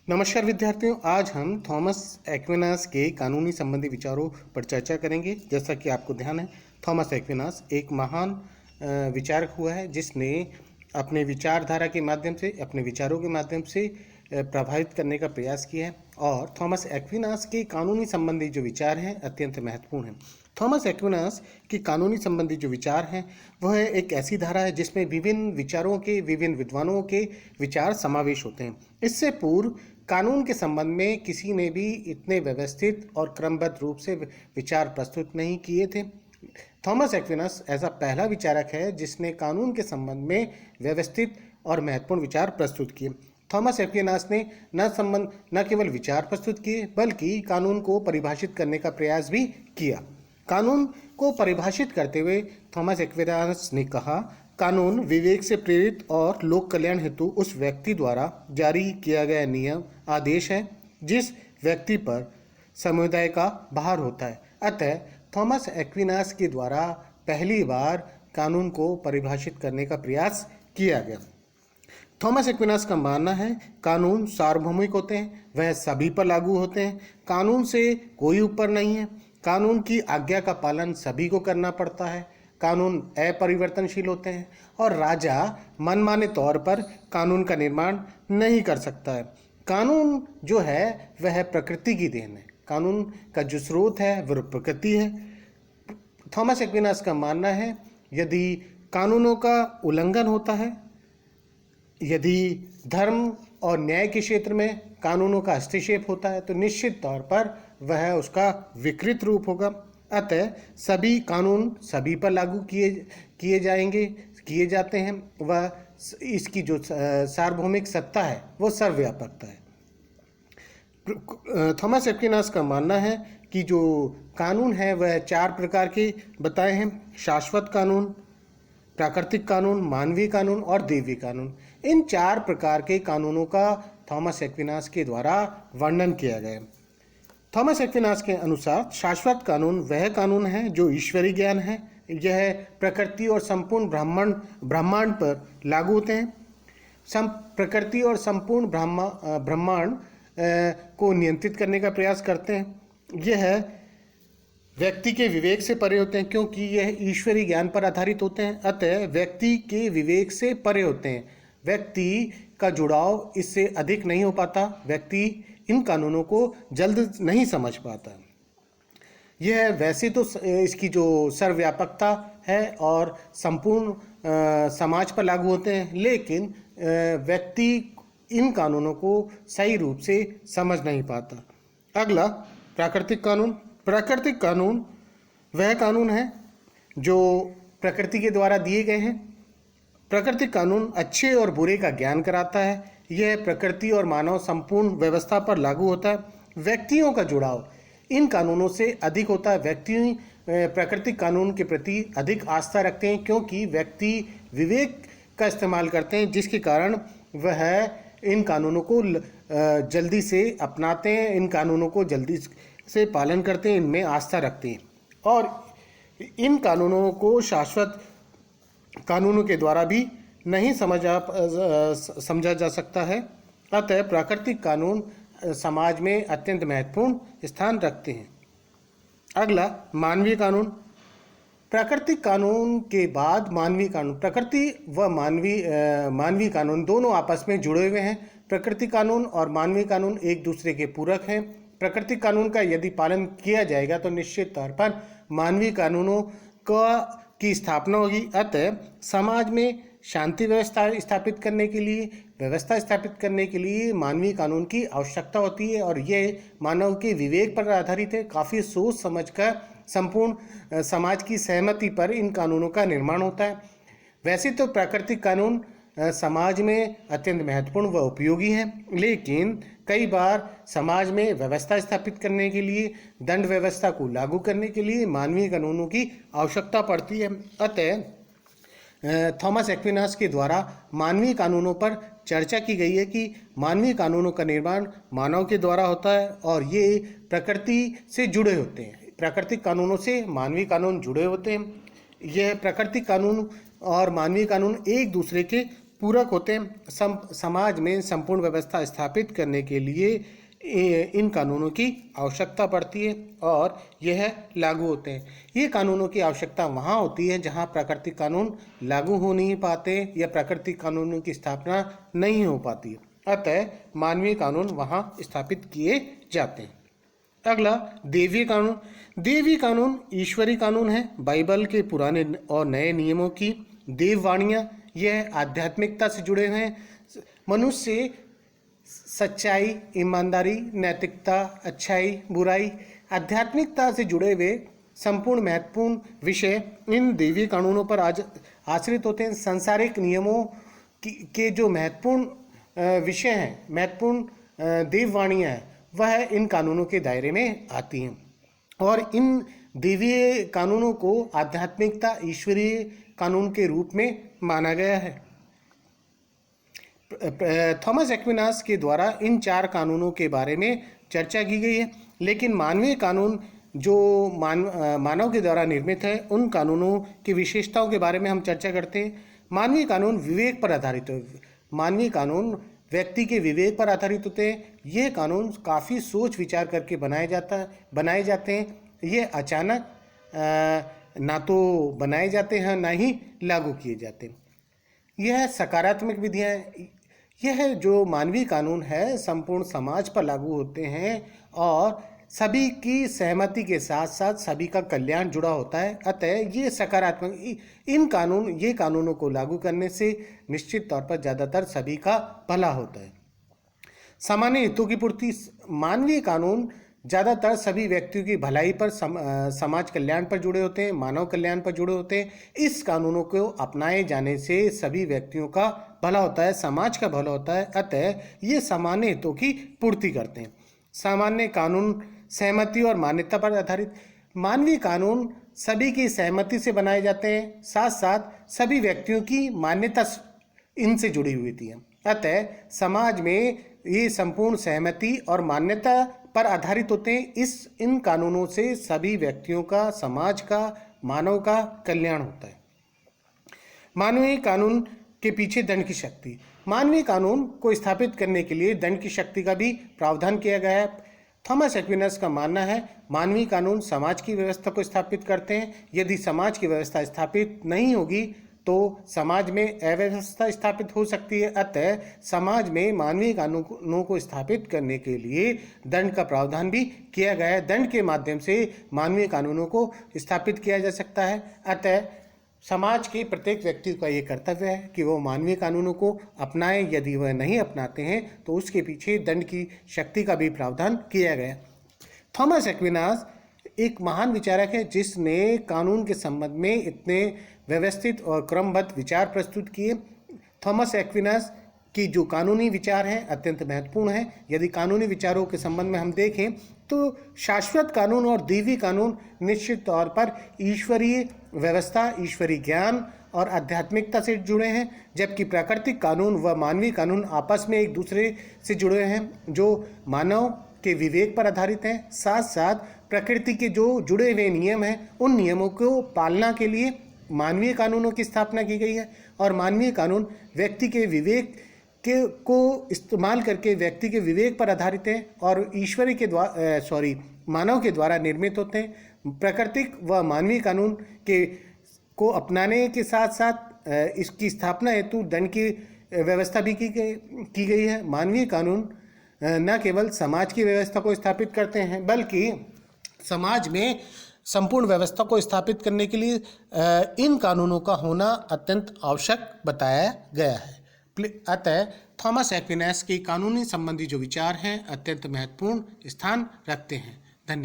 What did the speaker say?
नमस्कार विद्यार्थियों, आज हम थॉमस एक्विनास के कानूनी संबंधी विचारों पर चर्चा करेंगे। जैसा कि आपको ध्यान है, थॉमस एक्विनास एक महान विचारक हुआ है जिसने अपने विचारधारा के माध्यम से, अपने विचारों के माध्यम से प्रभावित करने का प्रयास किया है। और थॉमस एक्विनास के कानूनी संबंधी जो विचार हैं अत्यंत महत्वपूर्ण हैं। थॉमस एक्विनास के कानूनी संबंधी जो विचार हैं वह एक ऐसी धारा है जिसमें विभिन्न विचारों के, विभिन्न विद्वानों के विचार समावेश होते हैं। इससे पूर्व कानून के संबंध में किसी ने भी इतने व्यवस्थित और क्रमबद्ध रूप से विचार प्रस्तुत नहीं किए थे। थॉमस एक्विनास ऐसा पहला विचारक है जिसने कानून के संबंध में व्यवस्थित और महत्वपूर्ण विचार प्रस्तुत किए। थॉमस एक्विनास ने न केवल विचार प्रस्तुत किए बल्कि कानून को परिभाषित करने का प्रयास भी किया। कानून को परिभाषित करते हुए थॉमस एक्विनास ने कहा, कानून विवेक से प्रेरित और लोक कल्याण हेतु उस व्यक्ति द्वारा जारी किया गया नियम आदेश है जिस व्यक्ति पर समुदाय का भार होता है। अतः थॉमस एक्विनास के द्वारा पहली बार कानून को परिभाषित करने का प्रयास किया गया। थॉमस एक्विनास का मानना है कानून सार्वभौमिक होते हैं, वह सभी पर लागू होते हैं। कानून से कोई ऊपर नहीं है। कानून की आज्ञा का पालन सभी को करना पड़ता है। कानून अपरिवर्तनशील होते हैं और राजा मनमाने तौर पर कानून का निर्माण नहीं कर सकता है। कानून जो है वह प्रकृति की देन है। कानून का जो स्रोत है वह प्रकृति है। थॉमस एक्विनास का मानना है यदि कानूनों का उल्लंघन होता है, यदि धर्म और न्याय के क्षेत्र में कानूनों का हस्तक्षेप होता है तो निश्चित तौर पर वह उसका विकृत रूप होगा। अतः सभी कानून सभी पर लागू किए जाते हैं। वह इसकी जो सार्वभौमिक सत्ता है वो सर्वव्यापकता है। थॉमस एक्विनास का मानना है कि जो कानून है वह 4 प्रकार के बताए हैं: शाश्वत कानून, प्राकृतिक कानून, मानवीय कानून और दैवीय कानून। इन 4 प्रकार के कानूनों का थॉमस एक्विनास के द्वारा वर्णन किया गया है। थॉमस एक्विनास के अनुसार शाश्वत कानून वह कानून है जो ईश्वरीय ज्ञान है। यह प्रकृति और संपूर्ण ब्रह्मांड पर लागू होते हैं। प्रकृति और संपूर्ण ब्रह्मांड को नियंत्रित करने का प्रयास करते हैं। यह व्यक्ति के विवेक से परे होते हैं क्योंकि यह ईश्वरीय ज्ञान पर आधारित होते हैं। अतः व्यक्ति के विवेक से परे होते हैं। व्यक्ति का जुड़ाव इससे अधिक नहीं हो पाता। व्यक्ति इन कानूनों को जल्द नहीं समझ पाता। यह वैसे तो इसकी जो सर्वव्यापकता है और संपूर्ण समाज पर लागू होते हैं, लेकिन व्यक्ति इन कानूनों को सही रूप से समझ नहीं पाता। अगला, प्राकृतिक कानून। प्राकृतिक कानून वह कानून है जो प्रकृति के द्वारा दिए गए हैं। प्राकृतिक कानून अच्छे और बुरे का ज्ञान कराता है। यह प्रकृति और मानव संपूर्ण व्यवस्था पर लागू होता है। व्यक्तियों का जुड़ाव इन कानूनों से अधिक होता है। व्यक्ति प्राकृतिक कानून के प्रति अधिक आस्था रखते हैं क्योंकि व्यक्ति विवेक का इस्तेमाल करते हैं, जिसके कारण वह इन कानूनों को जल्दी से अपनाते हैं, इन कानूनों को जल्दी से पालन करते हैं, इनमें आस्था रखते हैं और इन कानूनों को शाश्वत कानूनों के द्वारा भी नहीं समझा जा सकता है। अतः प्राकृतिक कानून समाज में अत्यंत महत्वपूर्ण स्थान रखते हैं। अगला, मानवीय कानून। प्राकृतिक कानून के बाद मानवीय कानून। प्रकृति व मानवीय कानून दोनों आपस में जुड़े हुए हैं। प्राकृतिक कानून और मानवीय कानून एक दूसरे के पूरक हैं। प्राकृतिक कानून का यदि पालन किया जाएगा तो निश्चित तौर पर मानवीय कानूनों की स्थापना होगी। अतः समाज में शांति व्यवस्था स्थापित करने के लिए मानवीय कानून की आवश्यकता होती है और ये मानव के विवेक पर आधारित है। काफ़ी सोच समझकर संपूर्ण समाज की सहमति पर इन कानूनों का निर्माण होता है। वैसे तो प्राकृतिक कानून समाज में अत्यंत महत्वपूर्ण व उपयोगी हैं, लेकिन कई बार समाज में व्यवस्था स्थापित करने के लिए, दंड व्यवस्था को लागू करने के लिए मानवीय कानूनों की आवश्यकता पड़ती है। अतः थॉमस एक्विनास के द्वारा मानवीय कानूनों पर चर्चा की गई है कि मानवीय कानूनों का निर्माण मानव के द्वारा होता है और ये प्रकृति से जुड़े होते हैं। प्राकृतिक कानूनों से मानवीय कानून जुड़े होते हैं। यह प्राकृतिक कानून और मानवीय कानून एक दूसरे के पूरक होते हैं। समाज में संपूर्ण व्यवस्था स्थापित करने के लिए इन कानूनों की आवश्यकता पड़ती है और यह लागू होते हैं। ये कानूनों की आवश्यकता वहाँ होती है जहाँ प्राकृतिक कानून लागू हो नहीं पाते या प्राकृतिक कानूनों की स्थापना नहीं हो पाती, अतः मानवीय कानून वहाँ स्थापित किए जाते हैं। अगला दैवीय कानून। दैवीय कानून ईश्वरी कानून है। बाइबल के पुराने और नए नियमों की देववाणियाँ, यह आध्यात्मिकता से जुड़े हुए हैं। मनुष्य सच्चाई, ईमानदारी, नैतिकता, अच्छाई, बुराई, आध्यात्मिकता से जुड़े हुए संपूर्ण महत्वपूर्ण विषय इन दैवीय कानूनों पर आज आश्रित होते हैं। सांसारिक नियमों के जो महत्वपूर्ण विषय हैं, महत्वपूर्ण देववाणियाँ हैं, वह इन कानूनों के दायरे में आती हैं और इन दैवीय कानूनों को आध्यात्मिकता, ईश्वरीय कानून के रूप में माना गया है। थॉमस एक्विनास के द्वारा इन 4 कानूनों के बारे में चर्चा की गई है, लेकिन मानवीय कानून जो मानव के द्वारा निर्मित है, उन कानूनों की विशेषताओं के बारे में हम चर्चा करते हैं। मानवीय कानून विवेक पर आधारित है। मानवीय कानून व्यक्ति के विवेक पर आधारित होते हैं। ये कानून काफ़ी सोच विचार करके बनाए जाते हैं। ये अचानक ना तो बनाए जाते हैं, ना ही लागू किए जाते हैं। यह सकारात्मक विधियाँ, यह जो मानवीय कानून है संपूर्ण समाज पर लागू होते हैं और सभी की सहमति के साथ साथ सभी का कल्याण जुड़ा होता है, अतः ये सकारात्मक ये कानूनों को लागू करने से निश्चित तौर पर ज़्यादातर सभी का भला होता है। सामान्य हितों की पूर्ति। मानवीय कानून ज़्यादातर सभी व्यक्तियों की भलाई पर, समाज कल्याण पर जुड़े होते हैं, मानव कल्याण पर जुड़े होते हैं। इस कानूनों को अपनाए जाने से सभी व्यक्तियों का भला होता है, समाज का भला होता है, अतः ये सामान्य हितों की पूर्ति करते हैं। सामान्य कानून सहमति और मान्यता पर आधारित। मानवीय कानून सभी की सहमति से बनाए जाते हैं, साथ साथ सभी व्यक्तियों की मान्यता इनसे जुड़ी हुई थी, अतः समाज में ये संपूर्ण सहमति और मान्यता पर आधारित होते हैं। इन कानूनों से सभी व्यक्तियों का, समाज का, मानव का कल्याण होता है। मानवीय कानून के पीछे दंड की शक्ति। मानवीय कानून को स्थापित करने के लिए दंड की शक्ति का भी प्रावधान किया गया है। थॉमस एक्विनास का मानना है मानवीय कानून समाज की व्यवस्था को स्थापित करते हैं। यदि समाज की व्यवस्था स्थापित नहीं होगी तो समाज में अव्यवस्था स्थापित हो सकती है, अतः समाज में मानवीय कानूनों को स्थापित करने के लिए दंड का प्रावधान भी किया गया है। दंड के माध्यम से मानवीय कानूनों को स्थापित किया जा सकता है, अतः समाज के प्रत्येक व्यक्ति का ये कर्तव्य है कि वो मानवीय कानूनों को अपनाएं। यदि वह नहीं अपनाते हैं तो उसके पीछे दंड की शक्ति का भी प्रावधान किया गया। थॉमस एक्विनास एक महान विचारक है जिसने कानून के संबंध में इतने व्यवस्थित और क्रमबद्ध विचार प्रस्तुत किए। थॉमस एक्विनास की जो कानूनी विचार हैं अत्यंत महत्वपूर्ण हैं। यदि कानूनी विचारों के संबंध में हम देखें तो शाश्वत कानून और दैवीय कानून निश्चित तौर पर ईश्वरीय व्यवस्था, ईश्वरीय ज्ञान और आध्यात्मिकता से जुड़े हैं, जबकि प्राकृतिक कानून व मानवीय कानून आपस में एक दूसरे से जुड़े हैं, जो मानव के विवेक पर आधारित हैं। साथ साथ प्रकृति के जो जुड़े हुए नियम हैं, उन नियमों को पालना के लिए मानवीय कानूनों की स्थापना की गई है और मानवीय कानून व्यक्ति के विवेक को इस्तेमाल करके व्यक्ति के विवेक पर आधारित हैं और ईश्वरी के द्वारा मानव के द्वारा निर्मित होते हैं। प्राकृतिक व मानवीय कानून को अपनाने के साथ साथ इसकी स्थापना हेतु दंड की व्यवस्था भी की गई है। मानवीय कानून न केवल समाज की व्यवस्था को स्थापित करते हैं बल्कि समाज में संपूर्ण व्यवस्था को स्थापित करने के लिए इन कानूनों का होना अत्यंत आवश्यक बताया गया है। अतः थॉमस एक्विनास के कानूनी संबंधी जो विचार हैं अत्यंत महत्वपूर्ण स्थान रखते हैं।